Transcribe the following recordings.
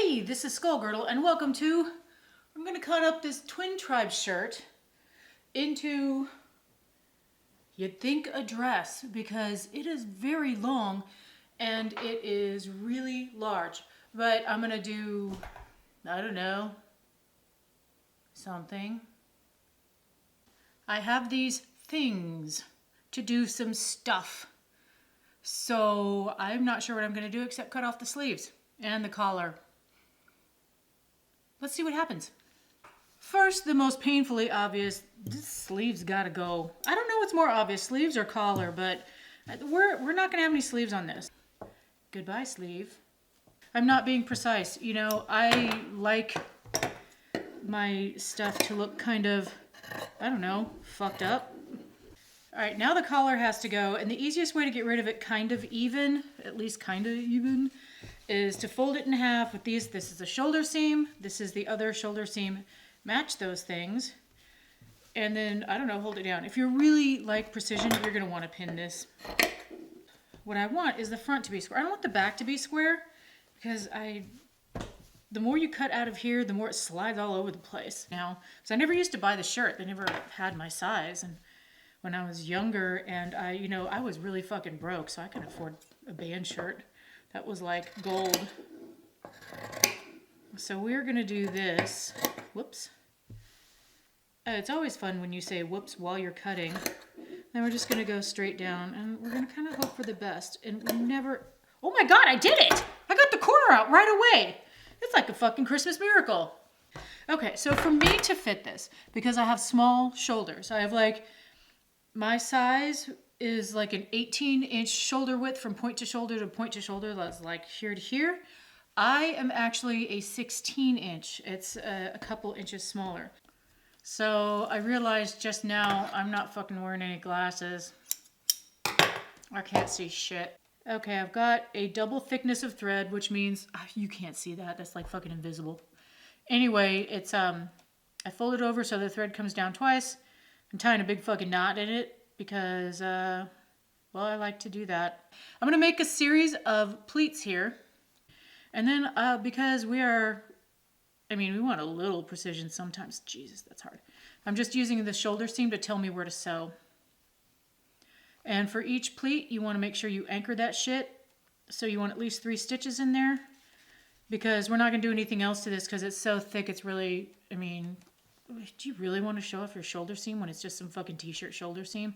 Hey, this is Skullgirdle, and welcome to, I'm going to cut up this Twin Tribes shirt into, you'd think, a dress, because it is very long and it is really large. But I'm going to do, I don't know, something. I have these things to do some stuff. So I'm not sure what I'm going to do except cut off the sleeves and the collar. Let's see what happens. First, the most painfully obvious, this sleeve's gotta go. I don't know what's more obvious, sleeves or collar, but we're not gonna have any sleeves on this. Goodbye, sleeve. I'm not being precise. You know, I like my stuff to look kind of, I don't know, fucked up. All right, now the collar has to go, and the easiest way to get rid of it kind of even, at least kind of even, is to fold it in half with these. This is a shoulder seam, this is the other shoulder seam. Match those things, and then, I don't know, hold it down. If you're really like precision, you're gonna wanna pin this. What I want is the front to be square. I don't want the back to be square, because the more you cut out of here, the more it slides all over the place now. Because I never used to buy the shirt, they never had my size, and when I was younger, and I was really fucking broke, so I could afford a band shirt. That was like gold. So we're gonna do this. Whoops. It's always fun when you say whoops while you're cutting. Then we're just gonna go straight down, and we're gonna kind of hope for the best. And we never, oh my God, I did it! I got the corner out right away. It's like a fucking Christmas miracle. Okay, so for me to fit this, because I have small shoulders, I have like, my size is like an 18-inch shoulder width from point to shoulder to point to shoulder. That's like here to here. I am actually a 16-inch. It's a couple inches smaller. So I realized just now I'm not fucking wearing any glasses. I can't see shit. Okay, I've got a double thickness of thread, which means you can't see that. That's like fucking invisible. Anyway, it's I fold it over so the thread comes down twice. I'm tying a big fucking knot in it because, well, I like to do that. I'm gonna make a series of pleats here. And then because we want a little precision sometimes. Jesus, that's hard. I'm just using the shoulder seam to tell me where to sew. And for each pleat, you wanna make sure you anchor that shit. So you want at least 3 stitches in there, because we're not gonna do anything else to this because it's so thick, it's really, do you really want to show off your shoulder seam when it's just some fucking t-shirt shoulder seam?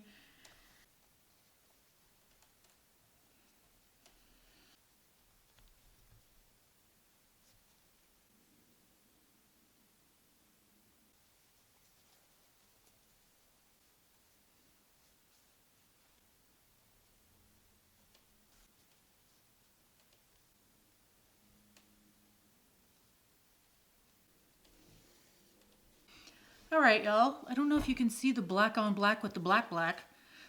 All right, y'all. I don't know if you can see the black on black with the black,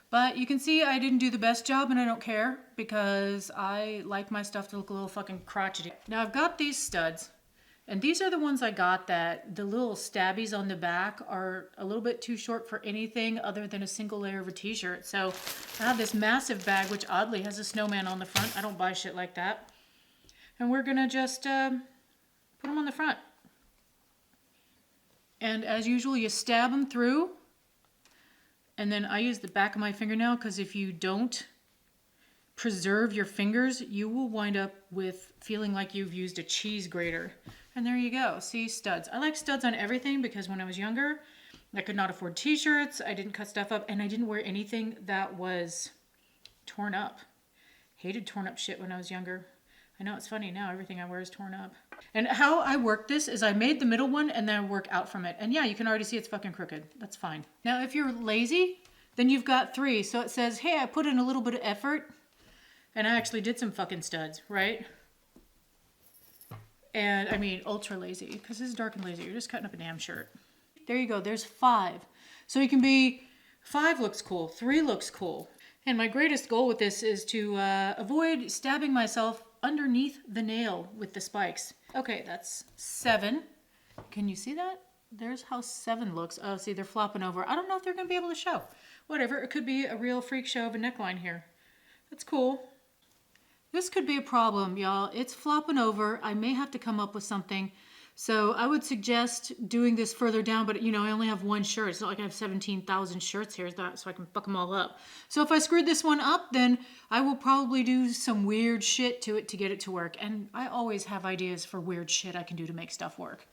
but you can see I didn't do the best job, and I don't care because I like my stuff to look a little fucking crotchety. Now I've got these studs, and these are the ones I got that the little stabbies on the back are a little bit too short for anything other than a single layer of a t-shirt. So I have this massive bag, which oddly has a snowman on the front. I don't buy shit like that. And we're gonna just put them on the front. And as usual, you stab them through. And then I use the back of my fingernail because if you don't preserve your fingers, you will wind up with feeling like you've used a cheese grater. And there you go. See, studs. I like studs on everything because when I was younger, I could not afford t-shirts. I didn't cut stuff up, and I didn't wear anything that was torn up. Hated torn up shit when I was younger. I know it's funny now, everything I wear is torn up. And how I work this is I made the middle one and then I work out from it. And yeah, you can already see it's fucking crooked. That's fine. Now, if you're lazy, then you've got 3. So it says, hey, I put in a little bit of effort and I actually did some fucking studs, right? And I mean, ultra lazy, because this is dark and lazy. You're just cutting up a damn shirt. There you go, there's 5. So you can be, 5 looks cool, 3 looks cool. And my greatest goal with this is to avoid stabbing myself underneath the nail with the spikes. Okay, that's 7. Can you see that? There's how 7 looks. Oh, see, they're flopping over. I don't know if they're gonna be able to show. Whatever, it could be a real freak show of a neckline here. That's cool. This could be a problem, y'all. It's flopping over. I may have to come up with something. So I would suggest doing this further down, but you know, I only have one shirt. It's not like I have 17,000 shirts here so I can fuck them all up. So if I screwed this one up, then I will probably do some weird shit to it to get it to work. And I always have ideas for weird shit I can do to make stuff work.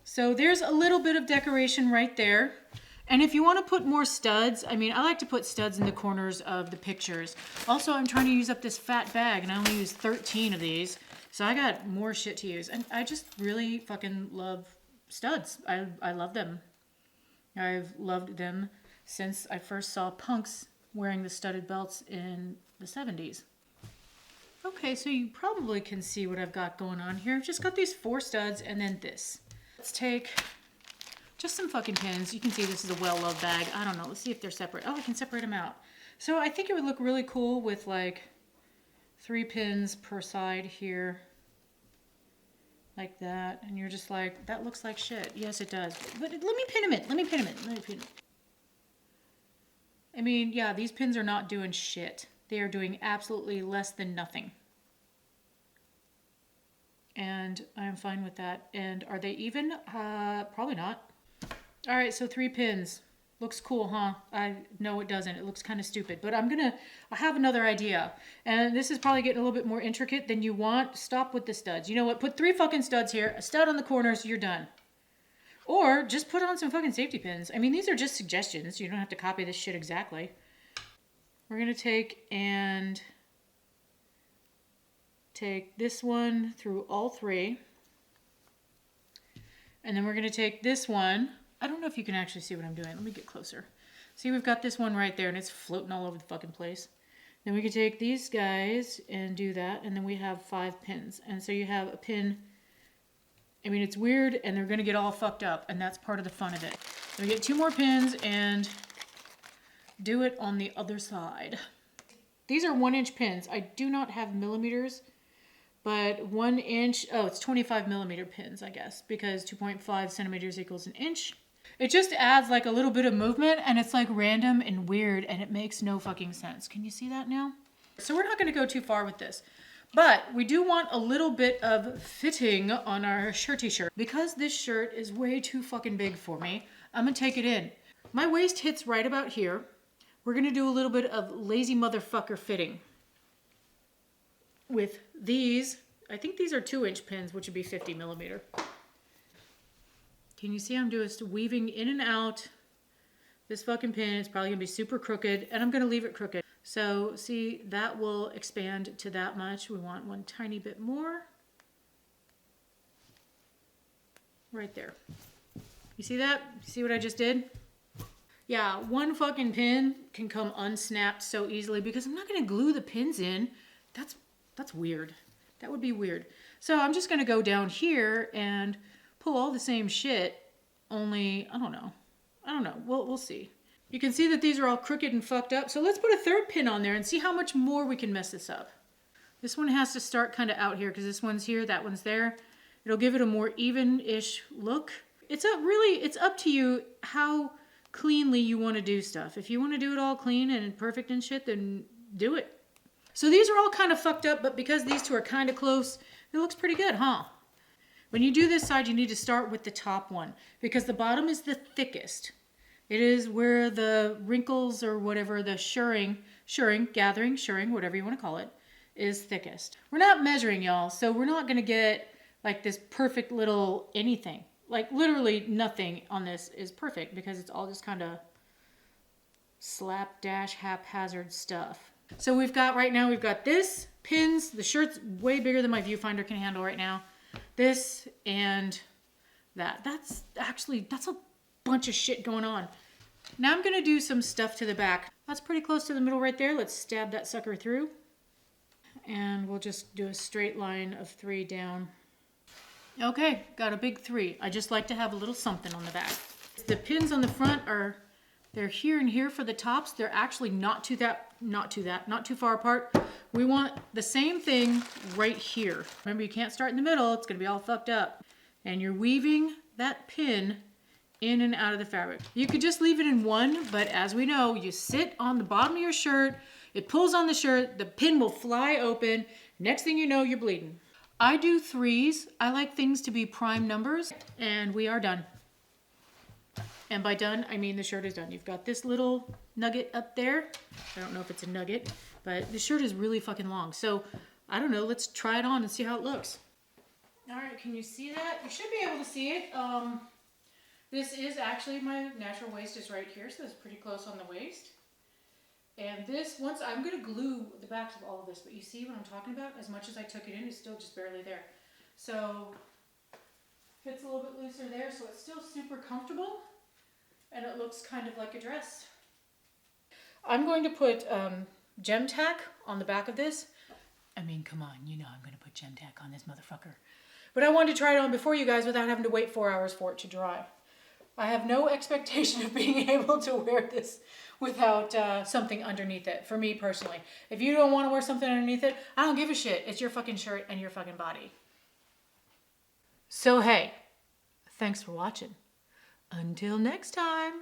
So there's a little bit of decoration right there. And if you want to put more studs, I mean, I like to put studs in the corners of the pictures. Also, I'm trying to use up this fat bag, and I only use 13 of these. So I got more shit to use. And I just really fucking love studs. I love them. I've loved them since I first saw punks wearing the studded belts in the 70s. Okay, so you probably can see what I've got going on here. I've just got these 4 studs and then this. Let's take just some fucking pins. You can see this is a well-loved bag. I don't know. Let's see if they're separate. Oh, I can separate them out. So I think it would look really cool with like 3 pins per side here. Like that. And you're just like, that looks like shit. Yes, it does. But let me pin them in. Let me pin them in. Let me pin them in. I mean, yeah, these pins are not doing shit. They are doing absolutely less than nothing. And I'm fine with that. And are they even? Probably not. All right, so 3 pins. Looks cool, huh? No, it doesn't. It looks kind of stupid, but I have another idea. And this is probably getting a little bit more intricate than you want. Stop with the studs. You know what? Put 3 fucking studs here, a stud on the corners, you're done. Or just put on some fucking safety pins. I mean, these are just suggestions. You don't have to copy this shit exactly. We're gonna take this one through all 3. And then we're gonna take this one. I don't know if you can actually see what I'm doing. Let me get closer. See, we've got this one right there and it's floating all over the fucking place. Then we can take these guys and do that. And then we have 5 pins. And so you have a pin. I mean, it's weird and they're going to get all fucked up. And that's part of the fun of it. So we get 2 more pins and do it on the other side. These are 1-inch pins. I do not have millimeters. But 1 inch, oh, it's 25 millimeter pins, I guess. Because 2.5 centimeters equals an inch. It just adds like a little bit of movement and it's like random and weird and it makes no fucking sense. Can you see that now? So we're not going to go too far with this. But we do want a little bit of fitting on our shirty shirt. Because this shirt is way too fucking big for me, I'm going to take it in. My waist hits right about here. We're going to do a little bit of lazy motherfucker fitting. With these, I think these are 2-inch pins, which would be 50 millimeter. Can you see I'm just weaving in and out this fucking pin? It's probably gonna be super crooked and I'm gonna leave it crooked. So see, that will expand to that much. We want one tiny bit more. Right there. You see that? See what I just did? Yeah, one fucking pin can come unsnapped so easily because I'm not gonna glue the pins in. That's weird. That would be weird. So I'm just gonna go down here and pull all the same shit, only, I don't know. We'll see. You can see that these are all crooked and fucked up. So let's put a 3rd pin on there and see how much more we can mess this up. This one has to start kind of out here because this one's here, that one's there. It'll give it a more even-ish look. It's up to you how cleanly you want to do stuff. If you want to do it all clean and perfect and shit, then do it. So these are all kind of fucked up, but because these 2 are kind of close, it looks pretty good, huh? When you do this side, you need to start with the top one because the bottom is the thickest. It is where the wrinkles or whatever, the shirring, whatever you want to call it, is thickest. We're not measuring, y'all, so we're not going to get like this perfect little anything. Like literally nothing on this is perfect because it's all just kind of slapdash haphazard stuff. So we've got this, pins, the shirt's way bigger than my viewfinder can handle right now. This and that. That's a bunch of shit going on. Now I'm gonna do some stuff to the back. That's pretty close to the middle right there. Let's stab that sucker through. And we'll just do a straight line of 3 down. Okay, got a big 3. I just like to have a little something on the back. The pins on the front they're here and here for the tops. They're actually not too far apart. We want the same thing right here. Remember, you can't start in the middle. It's gonna be all fucked up. And you're weaving that pin in and out of the fabric. You could just leave it in one, but as we know, you sit on the bottom of your shirt, It pulls on the shirt, the pin will fly open. Next thing you know, you're bleeding. I do 3s. I like things to be prime numbers, and we are done. And by done, I mean the shirt is done. You've got this little nugget up there. I don't know if it's a nugget, but the shirt is really fucking long. So, I don't know, let's try it on and see how it looks. All right, can you see that? You should be able to see it. This is actually, my natural waist is right here, so it's pretty close on the waist. And this, once, I'm gonna glue the backs of all of this, but you see what I'm talking about? As much as I took it in, it's still just barely there. So, fits a little bit looser there, so it's still super comfortable. And it looks kind of like a dress. I'm going to put gem tack on the back of this. I mean, come on, you know I'm going to put gem tack on this motherfucker. But I wanted to try it on before you guys without having to wait 4 hours for it to dry. I have no expectation of being able to wear this without something underneath it, for me personally. If you don't want to wear something underneath it, I don't give a shit. It's your fucking shirt and your fucking body. So hey, thanks for watching. Until next time.